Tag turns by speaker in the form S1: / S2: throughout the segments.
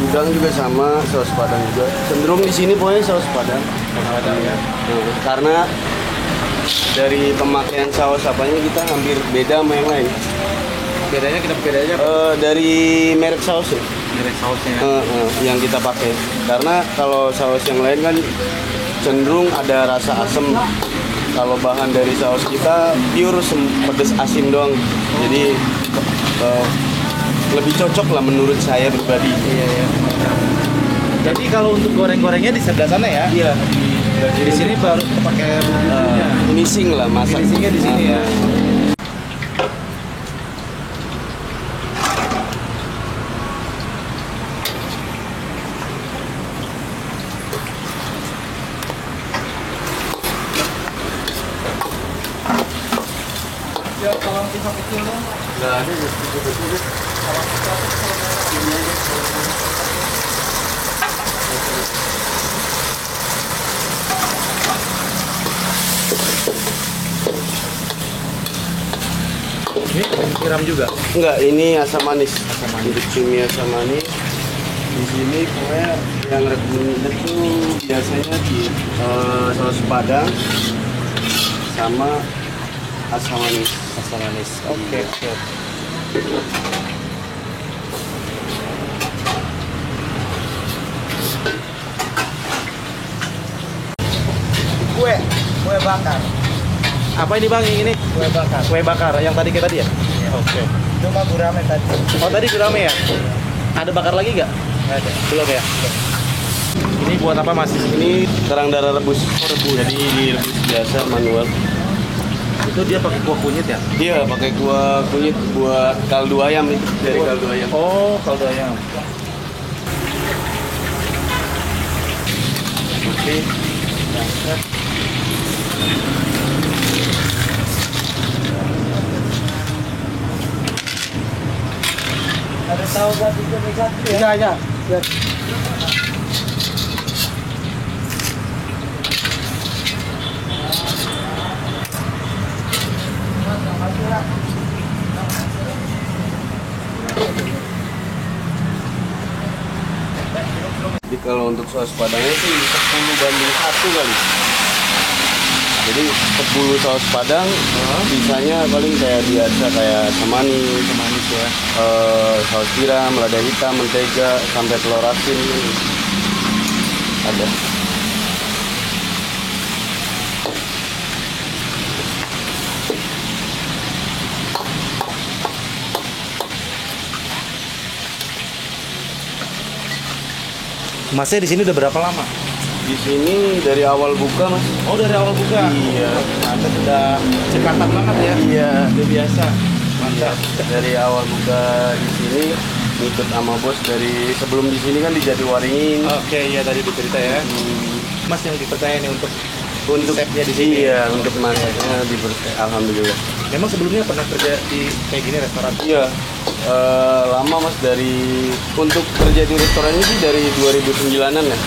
S1: udang juga sama, saus Padang juga. Cenderung di sini pokoknya saus Padang.
S2: Ya.
S1: Karena dari pemakaian saus apanya kita hampir beda sama yang lain.
S2: Bedanya
S1: Dari merek saus ya.
S2: merek sausnya.
S1: Yang kita pakai. Karena kalau saus yang lain kan cenderung ada rasa asam. Kalau bahan dari saus kita pure pedas asin doang. Jadi lebih cocok lah menurut saya pribadi.
S2: Iya. Jadi kalau untuk goreng-gorengnya di sebelah sana ya?
S1: Iya.
S2: Di sini baru pakai bumbunya.
S1: Finishing lah masak.
S2: Finishingnya di sini ya. Ya kalau pisau kecil dong.
S1: Nggak ada ya, betul-betul.
S2: Ini siram juga.
S1: Enggak, ini asam manis.
S2: Asam manis.
S1: Untuk cumi asam manis. Di sini pokoknya yang recommended tuh biasanya di saus Padang sama asam manis.
S2: Asam manis. Oke. Kue bakar. Apa ini bang yang ini? Kue bakar. Kue bakar yang tadi kayak tadi ya? Iya. Oke. Itu mah gurame tadi. Oh tadi gurame ya? Ada bakar lagi nggak? Nggak ada. Belum ya? Belum. Ini buat apa mas?
S1: Ini kerang darah rebus. Jadi direbus biasa manual.
S2: Itu dia pakai kuah kunyit ya?
S1: Iya, pakai kuah kunyit buat kaldu ayam itu dari kaldu ayam.
S2: Oh, kaldu ayam. Oke. Ada tahu gak juga ya? Iya.
S1: Jadi kalau untuk saus Padangnya sih 10:1 kali. Jadi 10 saus Padang, sisanya paling kayak biasa kayak asam manis ya, saus tiram, lada hitam, mentega, sampai telur asin ada.
S2: Masnya di sini udah berapa lama?
S1: Di sini dari awal buka mas.
S2: Oh dari awal buka?
S1: Iya.
S2: Mantap, udah cekatan banget ya?
S1: Iya.
S2: Udah biasa. Mantap.
S1: Dari awal buka di sini ngikut sama bos dari sebelum di sini kan di Jatiwaringin.
S2: Oke, iya tadi dicerita ya. Mas yang dipercaya nih untuk chefnya di sini.
S1: Iya, untuk masaknya alhamdulillah.
S2: Memang sebelumnya pernah kerja di kayak gini restoran?
S1: Iya. Lama mas untuk kerja di restoran ini sih dari 2009-an ya.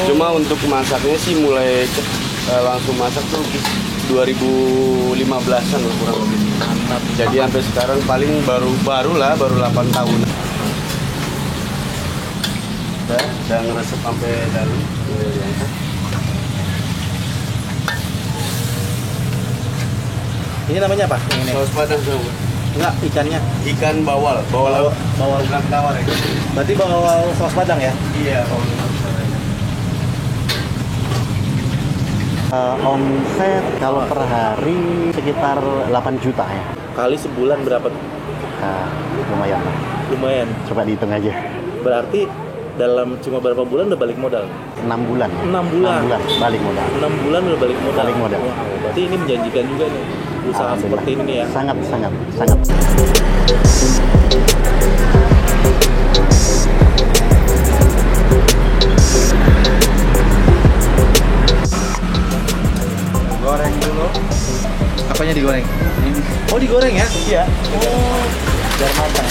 S1: Cuma untuk masaknya sih mulai langsung masak tuh 2015-an lah kurang lebih.
S2: Mantap.
S1: Jadi sampai sekarang paling baru 8 tahun. Udah ngeresep sampai dalam.
S2: Ini namanya apa? Yang ini?
S1: Saus Padang sama.
S2: Enggak, ikannya.
S1: Ikan bawal bukan tawar ya.
S2: Berarti bawal saus Padang ya?
S1: Iya, bawal saus Padang.
S3: Omset kalau per hari sekitar 8 juta ya.
S2: Kali sebulan berapa?
S3: Nah, lumayan lah.
S2: Lumayan.
S3: Coba dihitung aja.
S2: Berarti dalam cuma berapa bulan udah balik modal?
S3: 6 bulan ya.
S2: 6 bulan.
S3: 6 bulan balik modal.
S2: 6 bulan udah balik modal.
S3: Balik modal.
S2: Wow, berarti ini menjanjikan juga nih usaha
S3: Alhamdulillah.
S2: seperti ini ya.
S3: Sangat.
S1: Goreng dulu.
S2: Apanya digoreng? Oh digoreng ya?
S1: Iya.
S2: Oh,
S1: Biar matang.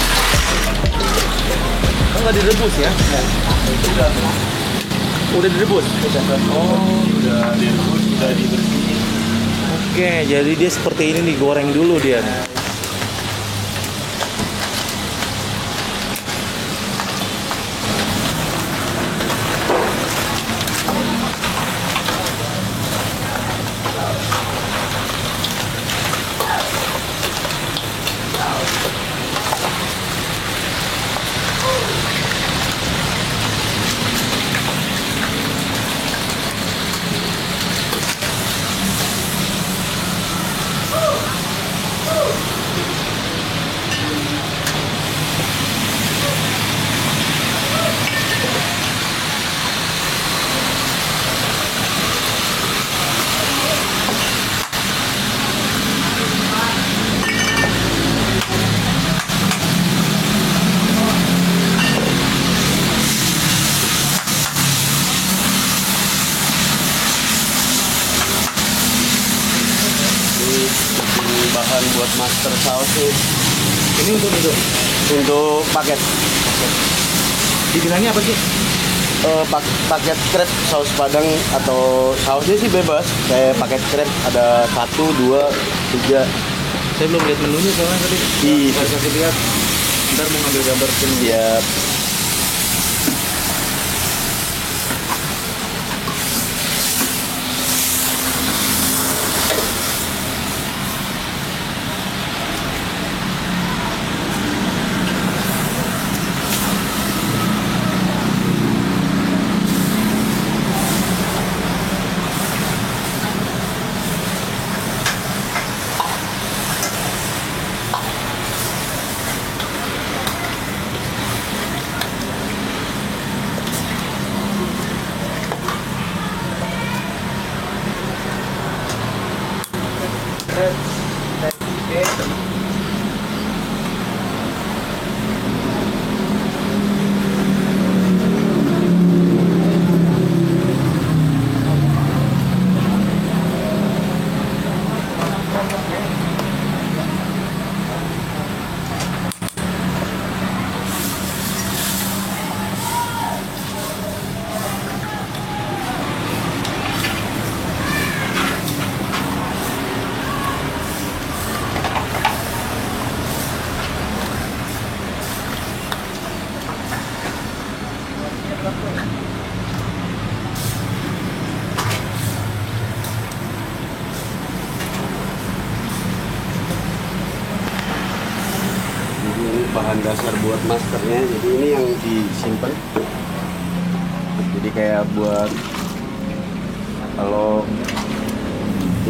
S2: oh nggak direbus ya? Udah direbus?
S1: Oh, udah direbus, udah dibersihin.
S2: Oke, jadi dia seperti ini digoreng dulu dia.
S1: buat master saus nih.
S2: Ini
S1: Untuk paket.
S2: Dibilangnya apa sih?
S1: Paket krep saus Padang atau sausnya sih bebas. Kayak paket krep ada 1, 2, 3.
S2: Saya belum lihat menunya soalnya tadi.
S1: Iya.
S2: Saya kasih lihat. Ntar mau ngambil gambar sini.
S1: Siap. Ini bahan dasar buat masternya, jadi ini yang disimpan. Jadi kayak buat kalau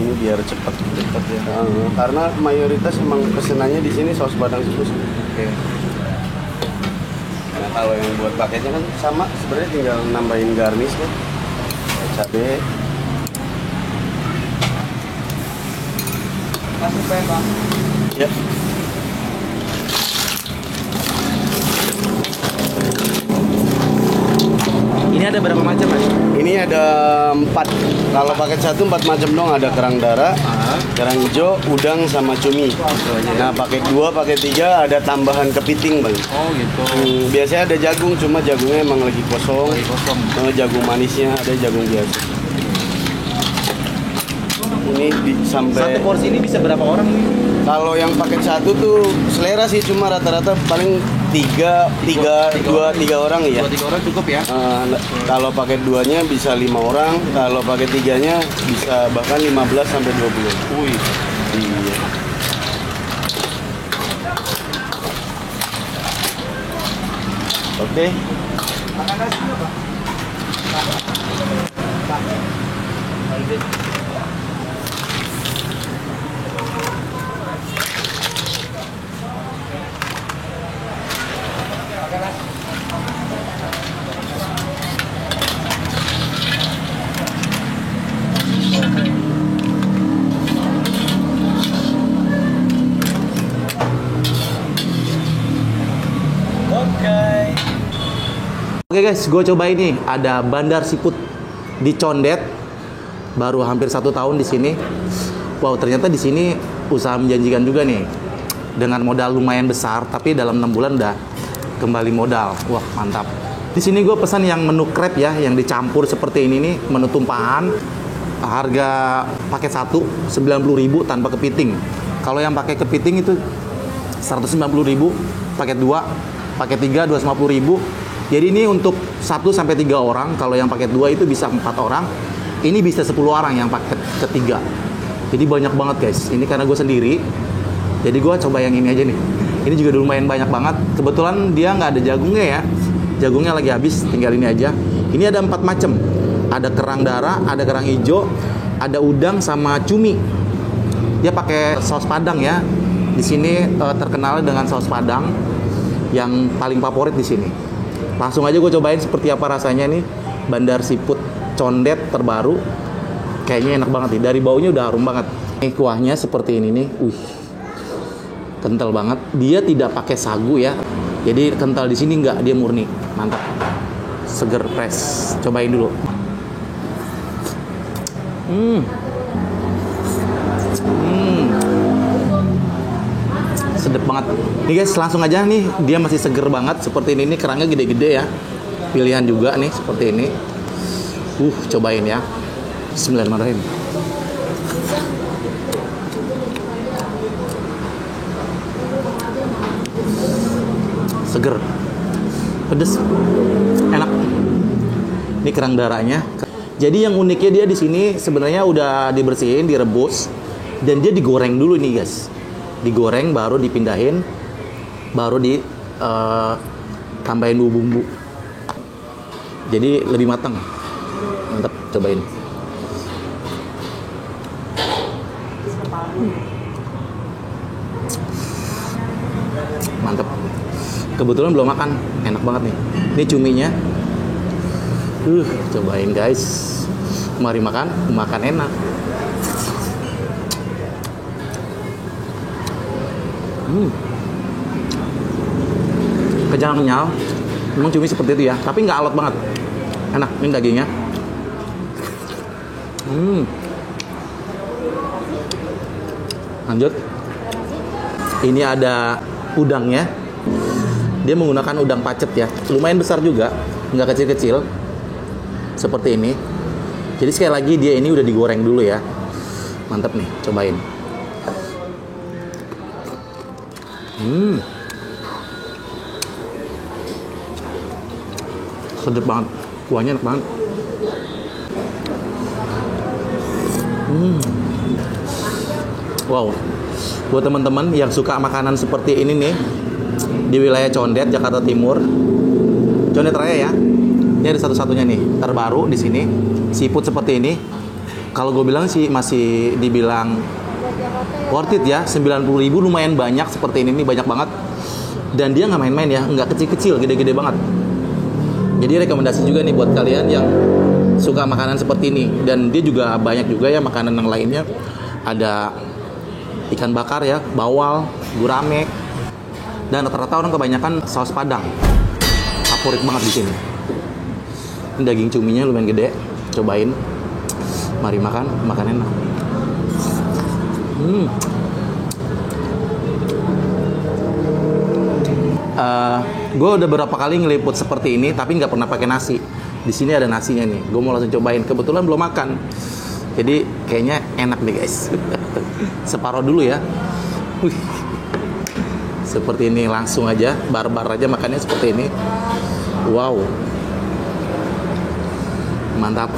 S1: ini biar cepat ya. Karena mayoritas emang pesenannya di sini saus Padang terus.
S2: Oke.
S1: Nah kalau yang buat paketnya kan sama, sebenarnya tinggal nambahin garnish kan. Cabai.
S2: Masuk Pak, Bang.
S1: Ya.
S2: Ini ada berapa macam, Mas?
S1: Ini ada 4. Kalau paket 1 4 macam dong, ada kerang darah, kerang hijau, udang sama cumi. Nah, paket 2, paket 3 ada tambahan kepiting, Bang.
S2: Oh, gitu.
S1: Biasanya ada jagung, cuma jagungnya emang lagi kosong.
S2: Kosong.
S1: Jagung manisnya ada, jagung biasa. Ini sampai
S2: Satu porsi ini bisa berapa orang nih?
S1: kalau yang paket 1 tuh selera sih, cuma rata-rata paling 2 3 orang ya.
S2: 2-3 orang cukup ya?
S1: Kalau paket 2-nya bisa 5 orang, kalau paket 3-nya bisa bahkan 15 sampai 20.
S2: Wih.
S1: Iya. Oke.
S2: Makan nasi apa? Oke guys, gue coba ini ada Bandar Siput di Condet, baru hampir 1 tahun di sini. Wow, ternyata di sini usaha menjanjikan juga nih, dengan modal lumayan besar, tapi dalam 6 bulan udah kembali modal. Wah, mantap. Di sini gue pesan yang menu crab ya, yang dicampur seperti ini nih, menu tumpahan. Harga paket 1 90.000 tanpa kepiting. Kalau yang pakai kepiting itu 190.000, paket 2, paket 3 250.000. Jadi ini untuk 1 sampai 3 orang. Kalau yang paket 2 itu bisa 4 orang. Ini bisa 10 orang yang paket ketiga. Jadi banyak banget guys. Ini karena gue sendiri. Jadi gue coba yang ini aja nih. Ini juga lumayan banyak banget. Kebetulan dia nggak ada jagungnya ya. Jagungnya lagi habis. Tinggal ini aja. Ini ada 4 macam. Ada kerang darah, ada kerang hijau, ada udang sama cumi. Dia pakai saus Padang ya. Di sini terkenal dengan saus Padang yang paling favorit di sini. Langsung aja gue cobain seperti apa rasanya nih Bandar Siput Condet terbaru. Kayaknya enak banget nih, dari baunya udah harum banget. Ini kuahnya seperti ini nih, wih, kental banget. Dia tidak pakai sagu ya, jadi kental di sini enggak, dia murni, mantap, seger fresh. Cobain dulu. sedep banget. Nih guys, langsung aja nih, dia masih seger banget seperti ini. Nih kerangnya gede-gede ya. Pilihan juga nih seperti ini. Cobain ya. Bismillahirrahmanirrahim. Seger, pedes, enak. Ini kerang darahnya. Jadi yang uniknya dia di sini sebenarnya udah dibersihin, direbus, dan dia digoreng dulu nih guys. Digoreng baru dipindahin, baru tambahin bumbu-bumbu. Jadi lebih matang. Mantap, cobain. Mantap. Kebetulan belum makan, enak banget nih. Ini cuminya. Cobain guys. Mari makan enak. Kenyal. Memang cumi seperti itu ya, tapi nggak alot banget. Enak, ini dagingnya. Lanjut. Ini ada udangnya. Dia menggunakan udang pacet ya. Lumayan besar juga, nggak kecil-kecil. Seperti ini. Jadi sekali lagi dia ini udah digoreng dulu ya. Mantap nih, cobain. Sedap banget, kuahnya enak banget. Wow, buat teman-teman yang suka makanan seperti ini nih di wilayah Condet, Jakarta Timur, Condet Raya ya. Ini ada satu-satunya nih terbaru di sini, seafood seperti ini. Kalau gue bilang sih masih dibilang worth it ya, 90.000 lumayan banyak seperti ini nih, banyak banget. Dan dia nggak main-main ya, nggak kecil-kecil, gede-gede banget. Jadi rekomendasi juga nih buat kalian yang suka makanan seperti ini. Dan dia juga banyak juga ya makanan yang lainnya. Ada ikan bakar ya, bawal, gurame. Dan rata-rata orang kebanyakan saus Padang. Favorit banget di sini. Ini daging cuminya lumayan gede. Cobain. Mari makan enak. Gue udah beberapa kali ngeliput seperti ini, tapi nggak pernah pakai nasi. Di sini ada nasinya nih. Gue mau langsung cobain. Kebetulan belum makan, jadi kayaknya enak deh guys. Separuh dulu ya. Seperti ini langsung aja, barbar aja makannya seperti ini. Wow, mantap.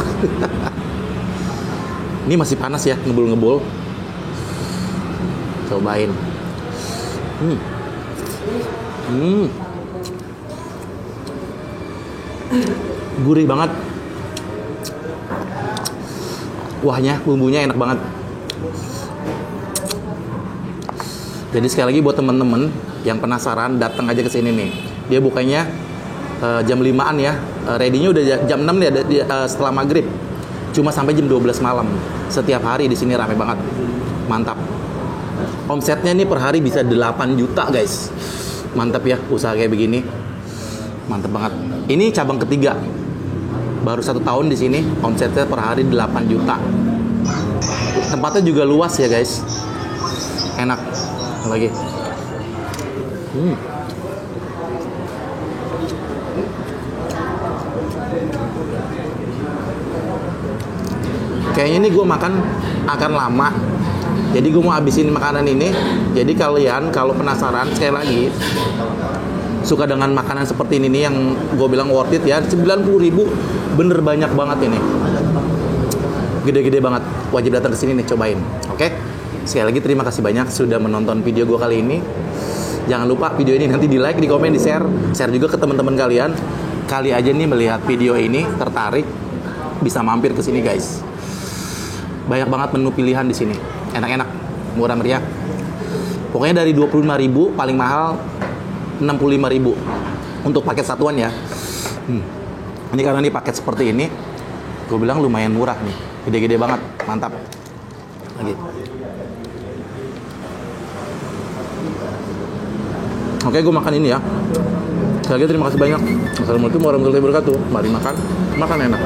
S2: Ini masih panas ya, ngebul-ngebul. Cobain. Gurih banget. Kuahnya, bumbunya enak banget. Jadi sekali lagi buat temen-temen yang penasaran, datang aja ke sini nih. Dia bukanya jam 5-an ya. Ready-nya udah jam 6 nih, setelah maghrib. Cuma sampai jam 12 malam. Setiap hari di sini rame banget. Mantap. Omsetnya nih per hari bisa 8 juta guys. Mantap ya usaha kayak begini. Mantap banget. Ini cabang ketiga. Baru 1 tahun di sini, omsetnya per hari 8 juta. Tempatnya juga luas ya guys. Enak. Lagi. Kayaknya ini gue makan akan lama. Jadi gue mau habisin makanan ini. Jadi kalian kalau penasaran, sekali lagi suka dengan makanan seperti ini nih yang gue bilang worth it ya, 90.000 bener banyak banget ini, gede-gede banget. Wajib datang ke sini nih, cobain. Oke? Sekali lagi terima kasih banyak sudah menonton video gue kali ini. Jangan lupa video ini nanti di like, di komen, di share juga ke teman-teman kalian. Kali aja nih melihat video ini tertarik, bisa mampir ke sini guys. Banyak banget menu pilihan di sini, enak-enak, murah meriah. Pokoknya dari 25.000 paling mahal 65.000 untuk paket satuan ya. Ini karena ini paket seperti ini, gue bilang lumayan murah nih, gede-gede banget, mantap. Lagi. Oke, gue makan ini ya. Sekali lagi terima kasih banyak. Assalamualaikum warahmatullahi wabarakatuh. Mari makan enak.